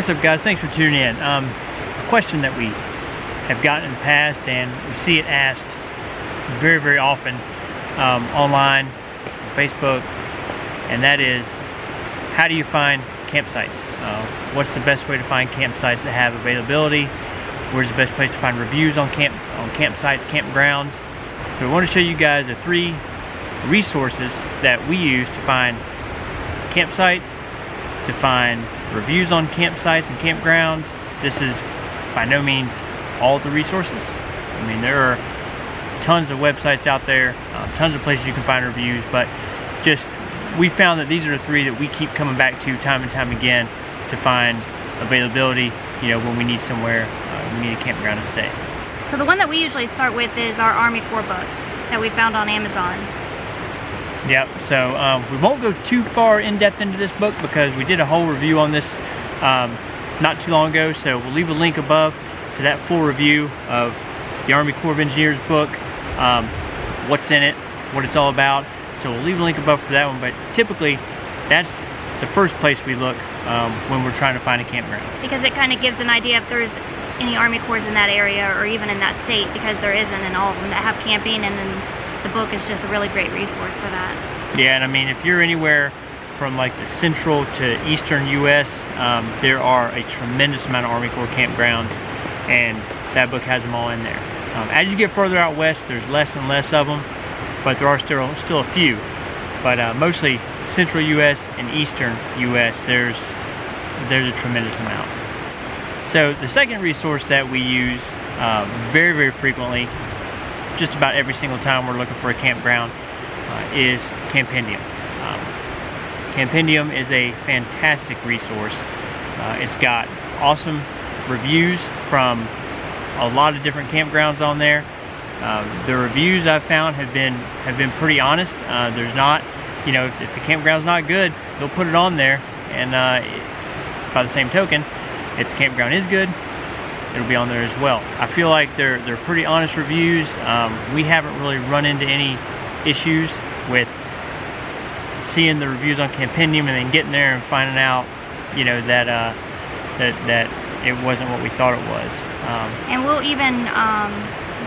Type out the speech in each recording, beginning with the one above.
What's up, guys? Thanks for tuning in. A question that we have gotten in the past, and we see it asked very, very often online, on Facebook, and that is, how do you find campsites? What's the best way to find campsites that have availability? Where's the best place to find reviews on campsites, campgrounds? So we want to show you guys the 3 resources that we use to find campsites, to find reviews on campsites and campgrounds. This is by no means all the resources. I mean, there are tons of websites out there, tons of places you can find reviews, but just we found that these are the 3 that we keep coming back to time and time again to find availability, you know, when we need somewhere, we need a campground to stay. So the one that we usually start with is our Army Corps book that we found on Amazon. Yep, so we won't go too far in depth into this book because we did a whole review on this not too long ago, so we'll leave a link above to that full review of the Army Corps of Engineers book, what's in it, what it's all about. So we'll leave a link above for that one, but typically that's the first place we look when we're trying to find a campground. Because it kind of gives an idea if there's any Army Corps in that area or even in that state, because there isn't in all of them that have camping, and then the book is just a really great resource for that. Yeah, and I mean, if you're anywhere from like the central to eastern U.S., there are a tremendous amount of Army Corps campgrounds, and that book has them all in there. As you get further out west, there's less and less of them, but there are still a few. But mostly central U.S. and eastern U.S., there's a tremendous amount. So the second resource that we use very, very frequently, just about every single time we're looking for a campground, is Campinium. Campinium is a fantastic resource. It's got awesome reviews from a lot of different campgrounds on there. The reviews I've found have been pretty honest. There's not, you know, if the campground's not good, they'll put it on there, and by the same token, if the campground is good, it'll be on there as well. I feel like they're pretty honest reviews. We haven't really run into any issues with seeing the reviews on Campinium and then getting there and finding out, you know, that it wasn't what we thought it was. And we'll even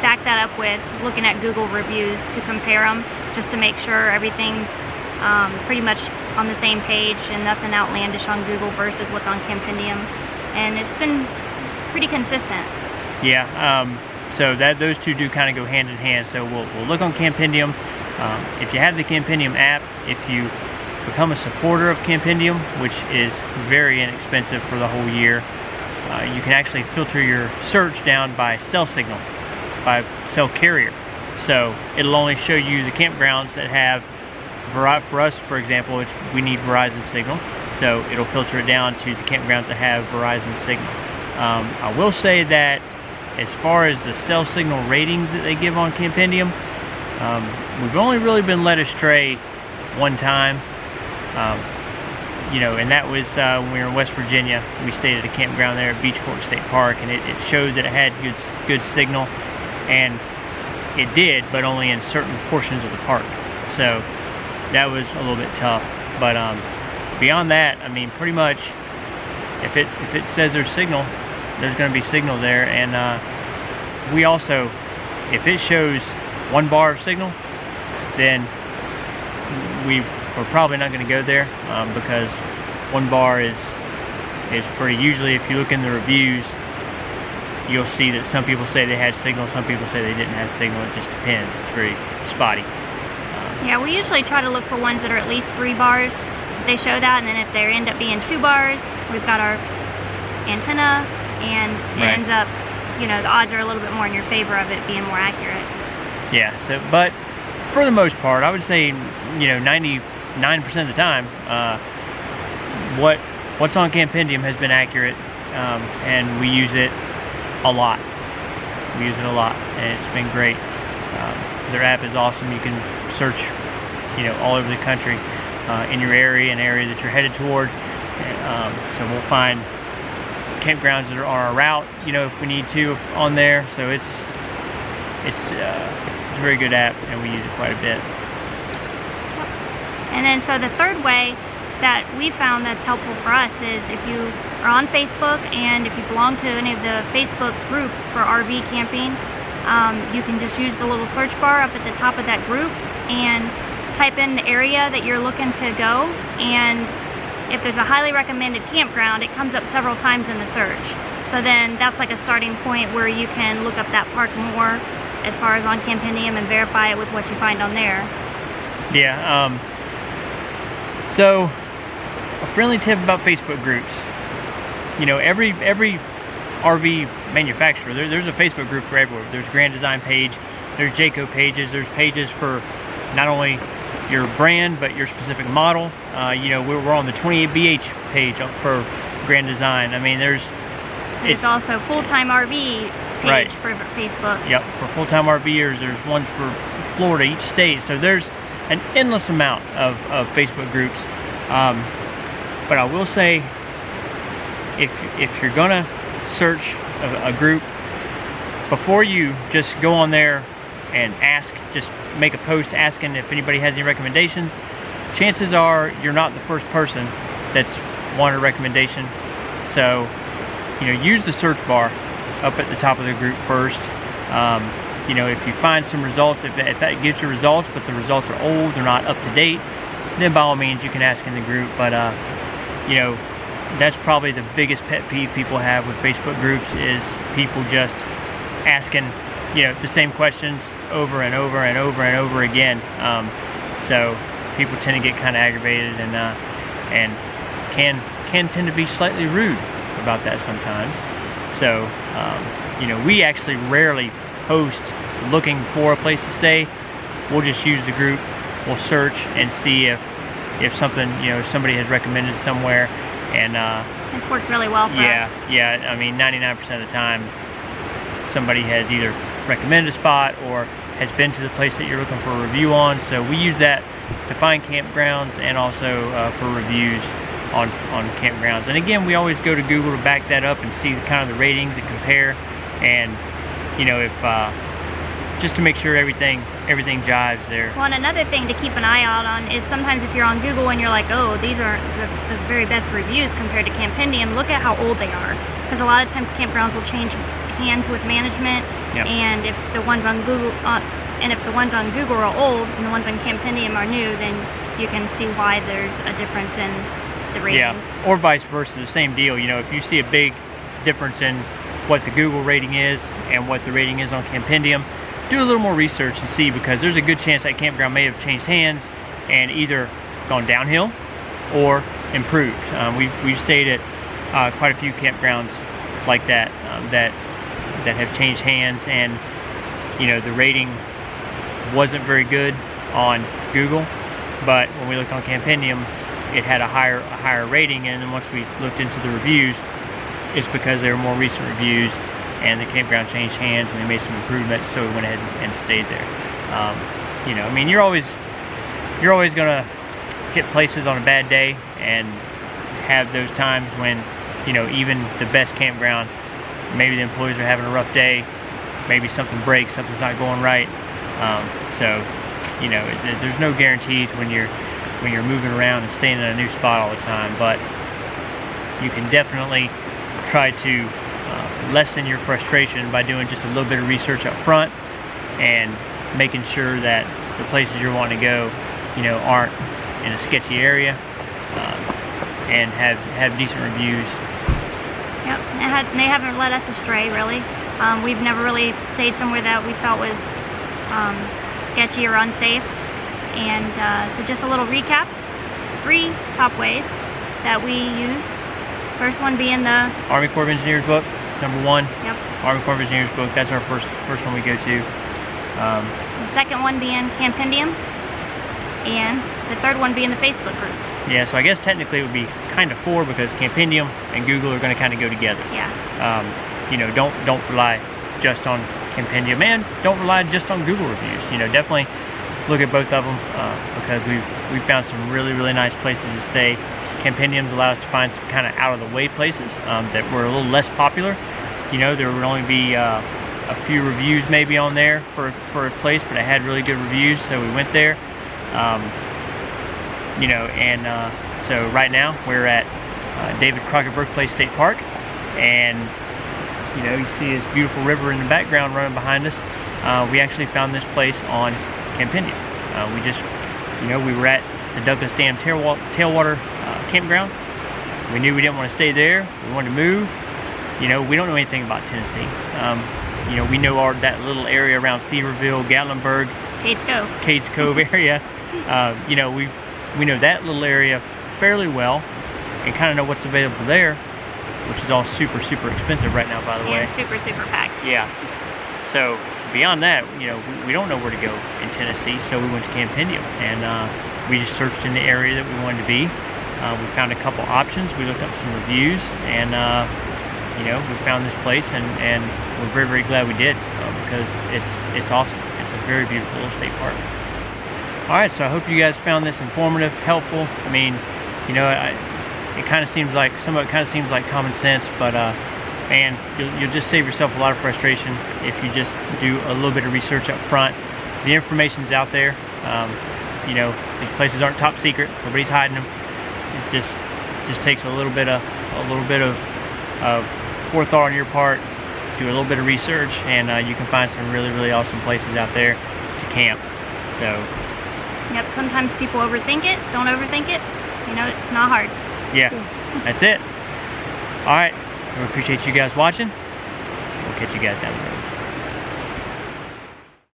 back that up with looking at Google reviews to compare them, just to make sure everything's pretty much on the same page and nothing outlandish on Google versus what's on Campinium. And it's been pretty consistent. Yeah, so those two do kind of go hand in hand. So we'll look on Campinium. If you have the Campinium app, if you become a supporter of Campinium, which is very inexpensive for the whole year, you can actually filter your search down by cell signal, by cell carrier. So it'll only show you the campgrounds that have, for us, for example, we need Verizon signal. So it'll filter it down to the campgrounds that have Verizon signal. I will say that as far as the cell signal ratings that they give on Campinium, we've only really been led astray one time, you know, and that was when we were in West Virginia. We stayed at a campground there at Beach Fork State Park, and it showed that it had good signal, and it did, but only in certain portions of the park. So that was a little bit tough, but beyond that, I mean, pretty much if it says there's signal, there's going to be signal there. And we also, if it shows 1 bar of signal, then we're probably not going to go there, because 1 bar is pretty, usually if you look in the reviews, you'll see that some people say they had signal, some people say they didn't have signal. It just depends. It's very spotty. Yeah, we usually try to look for ones that are at least 3 bars. They show that, and then if they end up being 2 bars, we've got our antenna, and it ends up, you know, the odds are a little bit more in your favor of it being more accurate. Yeah, so, but for the most part, I would say, you know, 99% of the time, what's on Campinium has been accurate, and we use it a lot. We use it a lot, and it's been great. Their app is awesome. You can search, you know, all over the country, in your area, an area that you're headed toward. So we'll find campgrounds that are on our route, you know, if we need to, on there. So it's a very good app, and we use it quite a bit. And then so the third way that we found that's helpful for us is if you are on Facebook and if you belong to any of the Facebook groups for RV camping, you can just use the little search bar up at the top of that group and type in the area that you're looking to go, and if there's a highly recommended campground, it comes up several times in the search. So then that's like a starting point where you can look up that park more as far as on Campinium and verify it with what you find on there. Yeah, so a friendly tip about Facebook groups. You know, every RV manufacturer, there's a Facebook group for everywhere. There's Grand Design page, there's Jayco pages, there's pages for not only your brand but your specific model. You know, we're on the 28BH page for Grand Design. I mean, there's also full-time RV page right. for Facebook. Yep, for full-time RVers. There's one for Florida, each state. So there's an endless amount of Facebook groups. But I will say, if you're gonna search a group, before you just go on there and just make a post asking if anybody has any recommendations, chances are you're not the first person that's wanted a recommendation. So, you know, use the search bar up at the top of the group first. You know, if you find some results, if that gives you results, but the results are old, they're not up to date, then by all means you can ask in the group. But you know, that's probably the biggest pet peeve people have with Facebook groups, is people just asking, you know, the same questions over and over and over and over again. So people tend to get kind of aggravated and can tend to be slightly rude about that sometimes. So you know, we actually rarely post looking for a place to stay. We'll just use the group, we'll search and see if something, you know, somebody has recommended somewhere, and it's worked really well for us. Yeah, I mean 99% of the time somebody has either recommended a spot or has been to the place that you're looking for a review on. So we use that to find campgrounds and also for reviews on campgrounds. And again, we always go to Google to back that up and see kind of the ratings and compare, and you know, if just to make sure everything jives there. Well, and another thing to keep an eye out on is sometimes if you're on Google and you're like, oh, these are the very best reviews compared to Campinium, look at how old they are, because a lot of times campgrounds will change hands with management. Yep. And if the ones on Google are old and the ones on Campinium are new, then you can see why there's a difference in the ratings. Yeah, or vice versa, the same deal. You know, if you see a big difference in what the Google rating is and what the rating is on Campinium, do a little more research and see, because there's a good chance that campground may have changed hands and either gone downhill or improved. We've stayed at quite a few campgrounds like that that have changed hands, and you know, the rating wasn't very good on Google, but when we looked on Campinium, it had a higher rating. And then once we looked into the reviews, it's because they were more recent reviews and the campground changed hands and they made some improvements, so we went ahead and stayed there. You know, I mean, you're always gonna hit places on a bad day and have those times when, you know, even the best campground, maybe the employees are having a rough day, maybe something breaks, something's not going right. So, you know, there's no guarantees when you're moving around and staying in a new spot all the time, but you can definitely try to lessen your frustration by doing just a little bit of research up front and making sure that the places you're wanting to go, you know, aren't in a sketchy area, and have decent reviews. Yep, and they haven't led us astray, really. We've never really stayed somewhere that we felt was sketchy or unsafe. And so just a little recap, 3 top ways that we use. First one being the Army Corps of Engineers book, number 1. Yep. Army Corps of Engineers book, that's our first one we go to. The second one being Campinium, and the third one being the Facebook groups. Yeah, so I guess technically it would be kind of 4, because Campinium and Google are going to kind of go together. Yeah. You know, don't rely just on Campinium, and don't rely just on Google reviews. You know, definitely look at both of them, because we've found some really nice places to stay. Campiniums allow us to find some kind of out-of-the-way places that were a little less popular. You know, there would only be a few reviews maybe on there for a place, but it had really good reviews, so we went there. You know, and So right now we're at David Crockett Birthplace State Park, and you know, you see this beautiful river in the background running behind us. We actually found this place on Campinium. We just, you know, we were at the Douglas Dam Tailwater Campground. We knew we didn't want to stay there. We wanted to move. You know, we don't know anything about Tennessee. You know, we know that little area around Sevierville, Gatlinburg, Cades Cove area. You know, we know that little area fairly well, and kind of know what's available there, which is all super expensive right now, by the way. Super packed. Yeah. So beyond that, you know, we don't know where to go in Tennessee, so we went to Campinium, and we just searched in the area that we wanted to be. We found a couple options. We looked up some reviews, and you know, we found this place, and we're very glad we did, because it's awesome. It's a very beautiful little state park. All right, so I hope you guys found this informative, helpful. I mean, you know, it kind of seems like common sense, but man, you'll just save yourself a lot of frustration if you just do a little bit of research up front. The information's out there. You know, these places aren't top secret. Nobody's hiding them. It just takes a little bit of forethought on your part. Do a little bit of research, and you can find some really awesome places out there to camp. So. Yep. Sometimes people overthink it. Don't overthink it. You know, it's not hard. Yeah, that's it. All right, we appreciate you guys watching. We'll catch you guys down the road.